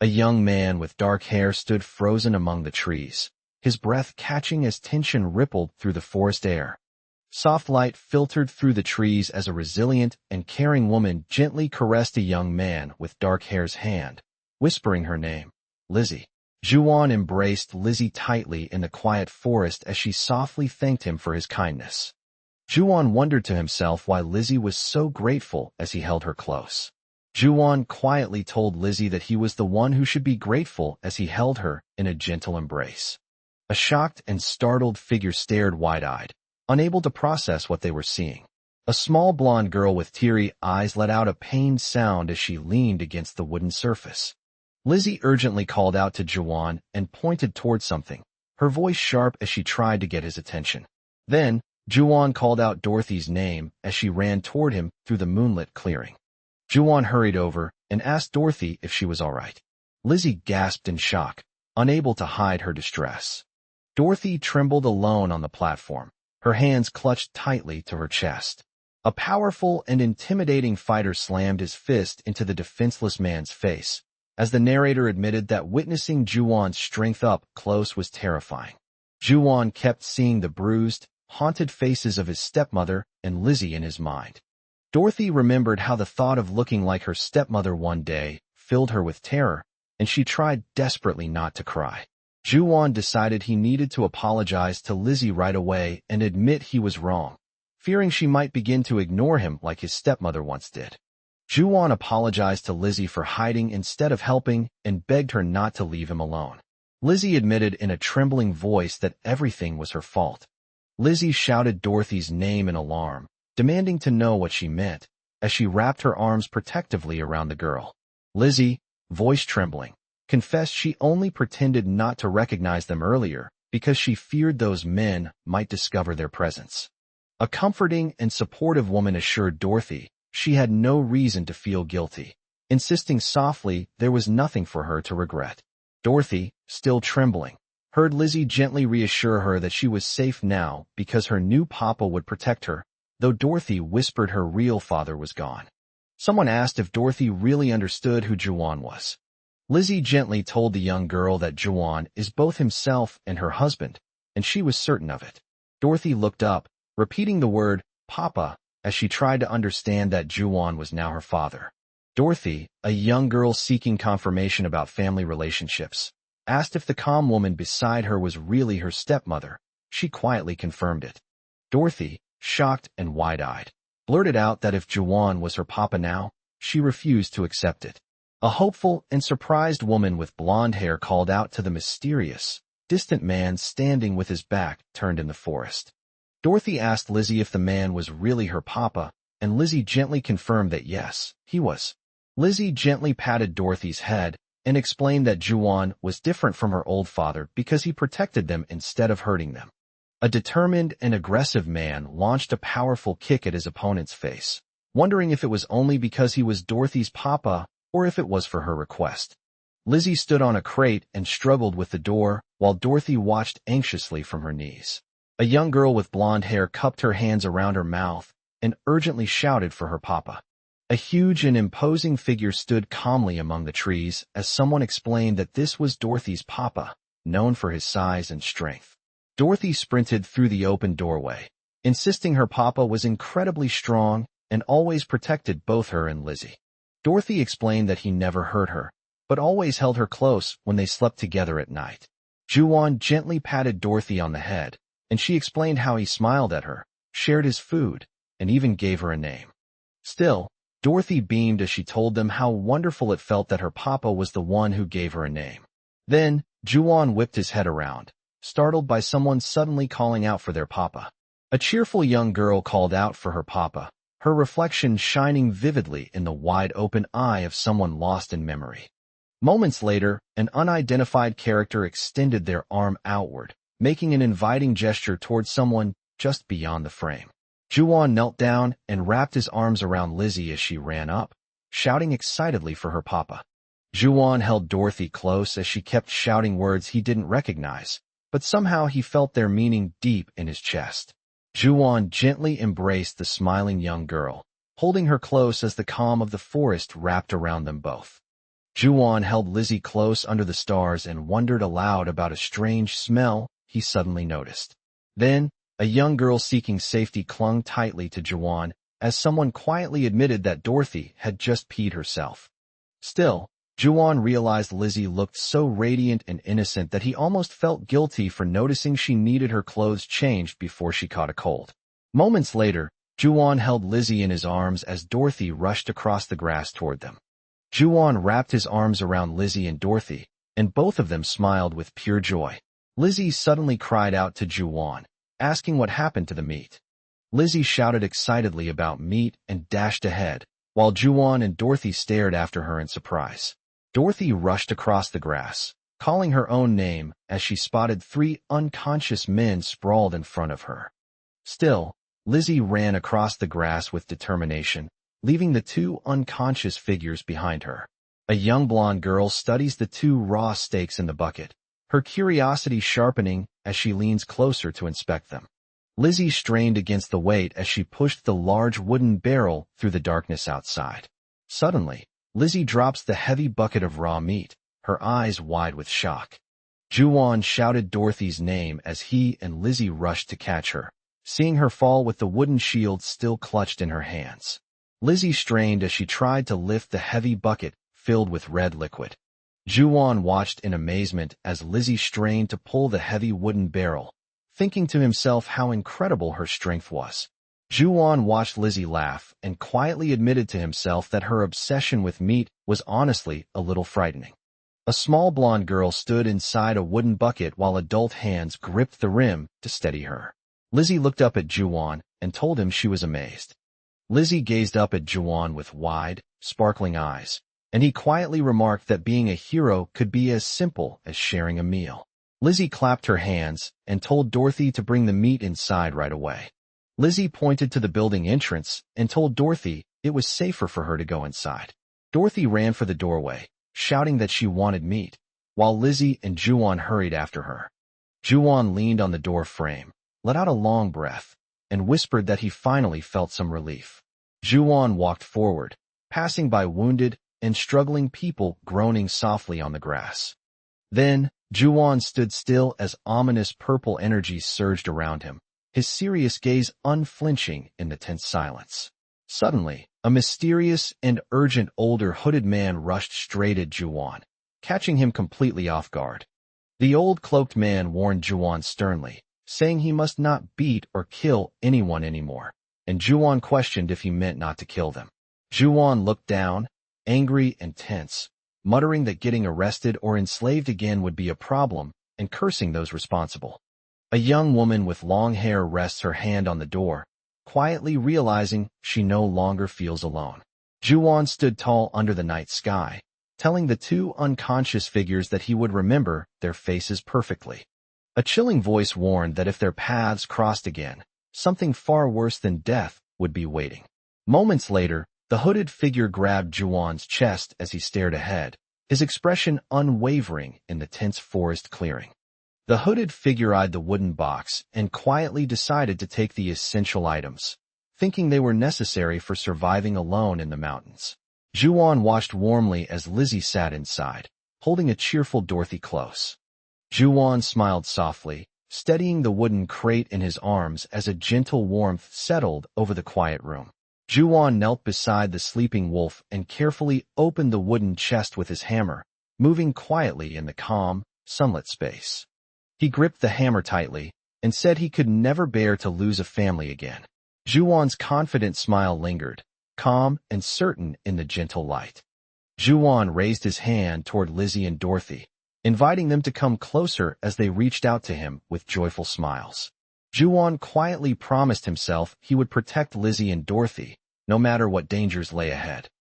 A young man with dark hair stood frozen among the trees, his breath catching as tension rippled through the forest air. Soft light filtered through the trees as a resilient and caring woman gently caressed a young man with dark hair's hand, whispering her name, Lizzie. Juwon embraced Lizzie tightly in the quiet forest as she softly thanked him for his kindness. Juwon wondered to himself why Lizzie was so grateful as he held her close. Juwon quietly told Lizzie that he was the one who should be grateful as he held her in a gentle embrace. A shocked and startled figure stared wide-eyed, unable to process what they were seeing. A small blonde girl with teary eyes let out a pained sound as she leaned against the wooden surface. Lizzie urgently called out to Juwon and pointed towards something, her voice sharp as she tried to get his attention. Then, Juwon called out Dorothy's name as she ran toward him through the moonlit clearing. Juwon hurried over and asked Dorothy if she was all right. Lizzie gasped in shock, unable to hide her distress. Dorothy trembled alone on the platform, her hands clutched tightly to her chest. A powerful and intimidating fighter slammed his fist into the defenseless man's face, as the narrator admitted that witnessing Juwon's strength up close was terrifying. Juwon kept seeing the bruised, haunted faces of his stepmother and Lizzie in his mind. Dorothy remembered how the thought of looking like her stepmother one day filled her with terror, and she tried desperately not to cry. Juwon decided he needed to apologize to Lizzie right away and admit he was wrong, fearing she might begin to ignore him like his stepmother once did. Juwon apologized to Lizzie for hiding instead of helping and begged her not to leave him alone. Lizzie admitted in a trembling voice that everything was her fault. Lizzie shouted Dorothy's name in alarm, demanding to know what she meant, as she wrapped her arms protectively around the girl. Lizzie, voice trembling, confessed she only pretended not to recognize them earlier because she feared those men might discover their presence. A comforting and supportive woman assured Dorothy she had no reason to feel guilty, insisting softly there was nothing for her to regret. Dorothy, still trembling, heard Lizzie gently reassure her that she was safe now because her new papa would protect her, though Dorothy whispered her real father was gone. Someone asked if Dorothy really understood who Juwon was. Lizzie gently told the young girl that Juwon is both himself and her husband, and she was certain of it. Dorothy looked up, repeating the word, Papa, as she tried to understand that Juwon was now her father. Dorothy, a young girl seeking confirmation about family relationships, asked if the calm woman beside her was really her stepmother. She quietly confirmed it. Dorothy, shocked and wide-eyed, blurted out that if Juwon was her papa now, she refused to accept it. A hopeful and surprised woman with blonde hair called out to the mysterious, distant man standing with his back turned in the forest. Dorothy asked Lizzie if the man was really her papa, and Lizzie gently confirmed that yes, he was. Lizzie gently patted Dorothy's head and explained that Juwon was different from her old father because he protected them instead of hurting them. A determined and aggressive man launched a powerful kick at his opponent's face, wondering if it was only because he was Dorothy's papa or if it was for her request. Lizzie stood on a crate and struggled with the door, while Dorothy watched anxiously from her knees. A young girl with blonde hair cupped her hands around her mouth and urgently shouted for her papa. A huge and imposing figure stood calmly among the trees as someone explained that this was Dorothy's papa, known for his size and strength. Dorothy sprinted through the open doorway, insisting her papa was incredibly strong and always protected both her and Lizzie. Dorothy explained that he never hurt her, but always held her close when they slept together at night. Juwon gently patted Dorothy on the head, and she explained how he smiled at her, shared his food, and even gave her a name. Still, Dorothy beamed as she told them how wonderful it felt that her papa was the one who gave her a name. Then, Juwon whipped his head around, startled by someone suddenly calling out for their papa. A cheerful young girl called out for her papa, her reflection shining vividly in the wide-open eye of someone lost in memory. Moments later, an unidentified character extended their arm outward, making an inviting gesture towards someone just beyond the frame. Juwon knelt down and wrapped his arms around Lizzie as she ran up, shouting excitedly for her papa. Juwon held Dorothy close as she kept shouting words he didn't recognize, but somehow he felt their meaning deep in his chest. Juwon gently embraced the smiling young girl, holding her close as the calm of the forest wrapped around them both. Juwon held Lizzie close under the stars and wondered aloud about a strange smell he suddenly noticed. Then, a young girl seeking safety clung tightly to Juwon as someone quietly admitted that Dorothy had just peed herself. Still, Juwon realized Lizzie looked so radiant and innocent that he almost felt guilty for noticing she needed her clothes changed before she caught a cold. Moments later, Juwon held Lizzie in his arms as Dorothy rushed across the grass toward them. Juwon wrapped his arms around Lizzie and Dorothy, and both of them smiled with pure joy. Lizzie suddenly cried out to Juwon, asking what happened to the meat. Lizzie shouted excitedly about meat and dashed ahead, while Juwon and Dorothy stared after her in surprise. Dorothy rushed across the grass, calling her own name as she spotted 3 unconscious men sprawled in front of her. Still, Lizzie ran across the grass with determination, leaving the 2 unconscious figures behind her. A young blonde girl studies the 2 raw steaks in the bucket, her curiosity sharpening as she leans closer to inspect them. Lizzie strained against the weight as she pushed the large wooden barrel through the darkness outside. Suddenly, Lizzie drops the heavy bucket of raw meat, her eyes wide with shock. Juwon shouted Dorothy's name as he and Lizzie rushed to catch her, seeing her fall with the wooden shield still clutched in her hands. Lizzie strained as she tried to lift the heavy bucket filled with red liquid. Juwon watched in amazement as Lizzie strained to pull the heavy wooden barrel, thinking to himself how incredible her strength was. Juwon watched Lizzie laugh and quietly admitted to himself that her obsession with meat was honestly a little frightening. A small blonde girl stood inside a wooden bucket while adult hands gripped the rim to steady her. Lizzie looked up at Juwon and told him she was amazed. Lizzie gazed up at Juwon with wide, sparkling eyes, and he quietly remarked that being a hero could be as simple as sharing a meal. Lizzie clapped her hands and told Dorothy to bring the meat inside right away. Lizzie pointed to the building entrance and told Dorothy it was safer for her to go inside. Dorothy ran for the doorway, shouting that she wanted meat, while Lizzie and Juwon hurried after her. Juwon leaned on the door frame, let out a long breath, and whispered that he finally felt some relief. Juwon walked forward, passing by wounded and struggling people groaning softly on the grass. Then, Juwon stood still as ominous purple energy surged around him, his serious gaze unflinching in the tense silence. Suddenly, a mysterious and urgent older hooded man rushed straight at Juwon, catching him completely off guard. The old cloaked man warned Juwon sternly, saying he must not beat or kill anyone anymore, and Juwon questioned if he meant not to kill them. Juwon looked down, angry and tense, muttering that getting arrested or enslaved again would be a problem, and cursing those responsible. A young woman with long hair rests her hand on the door, quietly realizing she no longer feels alone. Juwon stood tall under the night sky, telling the 2 unconscious figures that he would remember their faces perfectly. A chilling voice warned that if their paths crossed again, something far worse than death would be waiting. Moments later, the hooded figure grabbed Juwon's chest as he stared ahead, his expression unwavering in the tense forest clearing. The hooded figure eyed the wooden box and quietly decided to take the essential items, thinking they were necessary for surviving alone in the mountains. Juwon watched warmly as Lizzie sat inside, holding a cheerful Dorothy close. Juwon smiled softly, steadying the wooden crate in his arms as a gentle warmth settled over the quiet room. Juwon knelt beside the sleeping wolf and carefully opened the wooden chest with his hammer, moving quietly in the calm, sunlit space. He gripped the hammer tightly and said he could never bear to lose a family again. Juwon's confident smile lingered, calm and certain in the gentle light. Juwon raised his hand toward Lizzie and Dorothy, inviting them to come closer as they reached out to him with joyful smiles. Juwon quietly promised himself he would protect Lizzie and Dorothy, no matter what dangers lay ahead.